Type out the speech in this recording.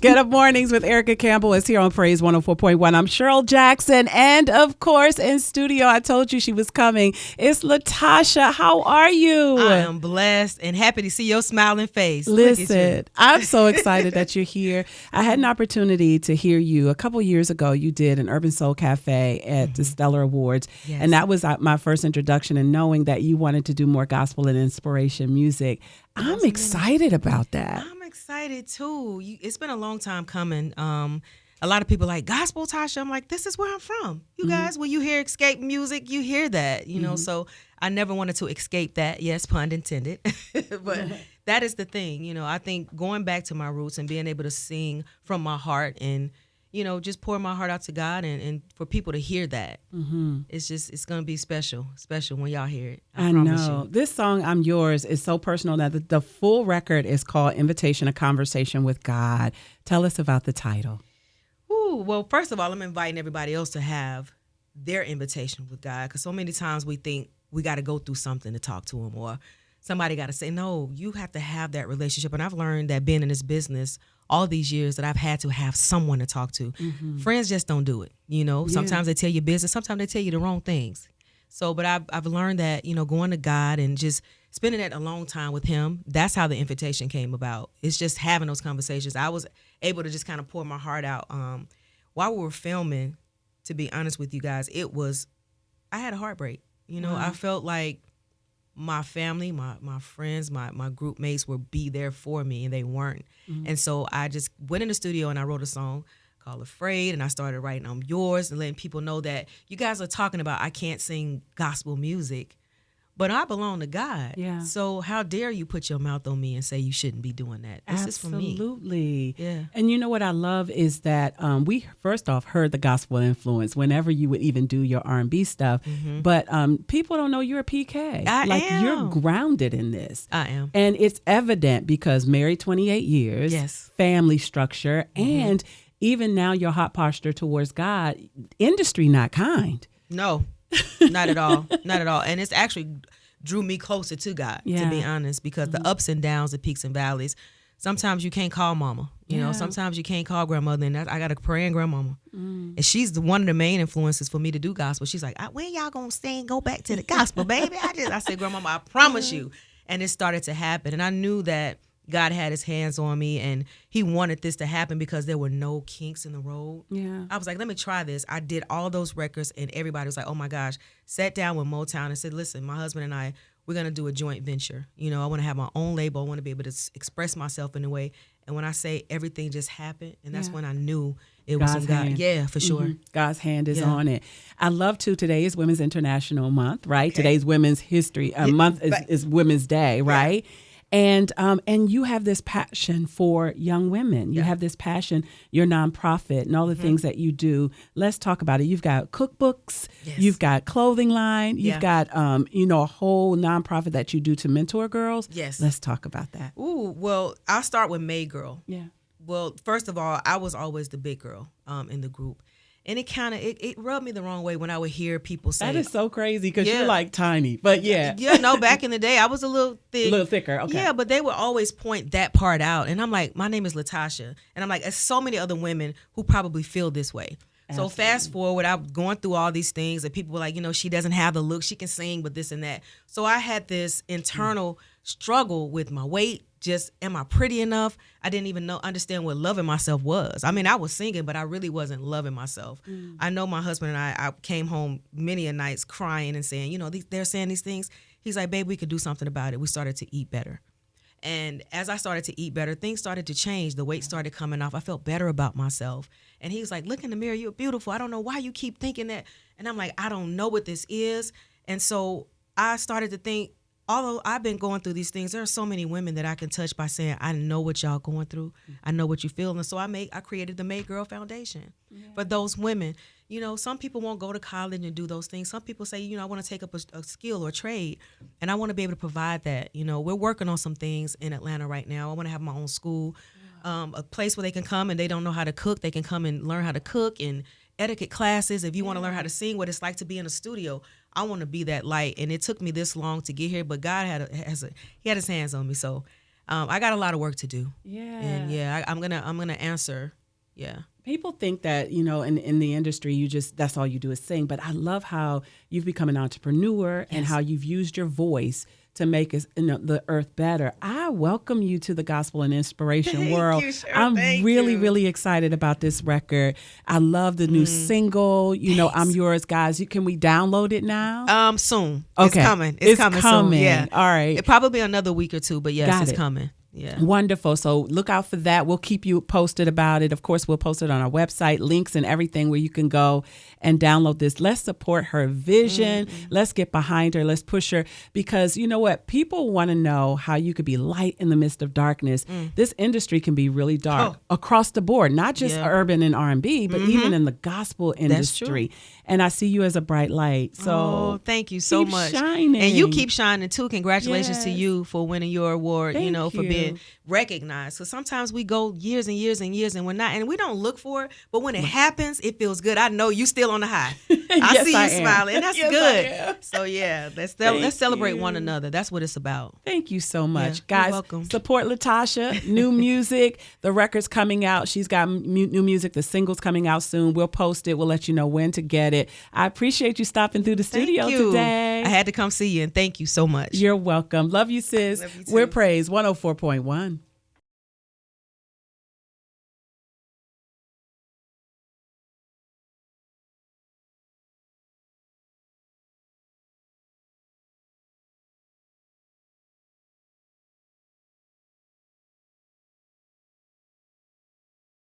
Get Up Mornings with Erica Campbell is here on Praise 104.1. I'm Cheryl Jackson. And of course, in studio, I told you she was coming. It's LaTocha. How are you? I am blessed and happy to see your smiling face. Listen, I'm so excited that you're here. I had an opportunity to hear you a couple years ago. You did an Urban Soul Cafe at the Stellar Awards. Yes. And that was my first introduction, and knowing that you wanted to do more gospel and inspiration music. I'm excited about that. I'm excited too. It's been a long time coming. A lot of people like gospel, Tasha. I'm like, this is where I'm from. You guys, when you hear escape music, you hear that, you know. So I never wanted to escape that. Yes, pun intended. But that is the thing, you know. I think going back to my roots and being able to sing from my heart and, you know, just pour my heart out to God and for people to hear that. It's going to be special when y'all hear it. I promise know. You. This song, I'm Yours, is so personal that the full record is called Invitation, A Conversation with God. Tell us about the title. Ooh, well, first of all, I'm inviting everybody else to have their invitation with God, because so many times we think we got to go through something to talk to him, or somebody got to say, no, you have to have that relationship. And I've learned that being in this business all these years that I've had to have someone to talk to. Friends just don't do it. You know, sometimes they tell you business, sometimes they tell you the wrong things. So, but I've learned that, you know, going to God and just spending that a long time with him, that's how the invitation came about. It's just having those conversations. I was able to just kind of pour my heart out. While we were filming, to be honest with you guys, I had a heartbreak. You know, I felt like my family, my friends, my group mates would be there for me, and they weren't. And so I just went in the studio and I wrote a song called Afraid, and I started writing I'm Yours and letting people know that you guys are talking about I can't sing gospel music, but I belong to God. Yeah. So how dare you put your mouth on me and say you shouldn't be doing that? This is for me. Absolutely. Yeah. And you know what I love is that we first off heard the gospel influence whenever you would even do your R&B stuff. But people don't know you're a PK. I am. You're grounded in this. I am. And it's evident because married 28 years, yes, family structure, and even now your heart posture towards God, industry not kind. No. Not at all. Not at all. And it's actually drew me closer to God, to be honest, because the ups and downs, the peaks and valleys, sometimes you can't call mama. You know, sometimes you can't call grandmother, and I got a praying grandmama. And she's one of the main influences for me to do gospel. She's like, when y'all gonna sing, go back to the gospel, baby? I said, grandmama, I promise you. And it started to happen. And I knew that God had his hands on me, and he wanted this to happen because there were no kinks in the road. Yeah. I was like, let me try this. I did all those records, and everybody was like, oh my gosh. Sat down with Motown and said, listen, my husband and I, we're going to do a joint venture. You know, I want to have my own label. I want to be able to express myself in a way. And when I say everything just happened, and that's when I knew it was from God. Yeah, for sure. God's hand is on it. I love to. Today is Women's International Month, right? Okay. Today's Women's History Month is Women's Day, right? And you have this passion for young women. You have this passion, your nonprofit, and all the things that you do. Let's talk about it. You've got cookbooks. Yes. You've got clothing line. You've got, a whole nonprofit that you do to mentor girls. Yes. Let's talk about that. Ooh, well, I'll start with May Girl. Yeah. Well, first of all, I was always the big girl in the group. And it kind of, it rubbed me the wrong way when I would hear people say. That is so crazy because you're like tiny, but Yeah, no, back in the day, I was a little thick. A little thicker, okay. Yeah, but they would always point that part out. And I'm like, my name is LaTocha. And I'm like, there's so many other women who probably feel this way. Absolutely. So fast forward, I'm going through all these things and people were like, she doesn't have the look. She can sing, but this and that. So I had this internal struggle with my weight. Just, am I pretty enough? I didn't even understand what loving myself was. I mean, I was singing, but I really wasn't loving myself. I know my husband and I came home many a nights crying and saying, they're saying these things. He's like, babe, we could do something about it. We started to eat better. And as I started to eat better, things started to change. The weight started coming off. I felt better about myself. And he was like, look in the mirror. You're beautiful. I don't know why you keep thinking that. And I'm like, I don't know what this is. And so I started to think, although I've been going through these things, there are so many women that I can touch by saying, I know what y'all going through. I know what you feel. And so I created the May Girl Foundation for those women. Some people won't go to college and do those things. Some people say, I want to take up a skill or trade, and I want to be able to provide that. We're working on some things in Atlanta right now. I want to have my own school, a place where they can come and they don't know how to cook. They can come and learn how to cook, and etiquette classes. If you want to learn how to sing, what it's like to be in a studio, I want to be that light. And it took me this long to get here, but God had his hands on me. So I got a lot of work to do. Yeah. And I'm gonna answer. Yeah. People think that, in the industry, that's all you do is sing. But I love how you've become an entrepreneur and how you've used your voice to make the earth better. I welcome you to the gospel and inspiration world. You, Cheryl. I'm really, you. really excited about this record. I love the new single. I'm Yours, guys. Can we download it now? Soon. Okay. It's coming. It's coming soon. Yeah. All right. It probably be another week or two, but yes, it's coming. Yeah. Wonderful. So look out for that. We'll keep you posted about it. Of course, we'll post it on our website, links and everything where you can go and download this. Let's support her vision. Let's get behind her. Let's push her, because you know what? People want to know how you could be light in the midst of darkness. This industry can be really dark across the board, not just urban and R&B, but even in the gospel industry. And I see you as a bright light. So thank you so much. Shining. And you keep shining too. Congratulations to you for winning your award, Thank for being recognized. So sometimes we go years and years and years and we're not, and we don't look for it, but when it happens, it feels good. I know you still on the high. I see you smiling, and that's good. So let's celebrate one another. That's what it's about. Thank you so much. Yeah, guys. you're welcome. Support LaTocha, new music, the record's coming out. She's got new music, the single's coming out soon. We'll post it. We'll let you know when to get it. I appreciate you stopping through the studio today. I had to come see you, and thank you so much. You're welcome. Love you, sis. Love you too. We're Praise 104.1.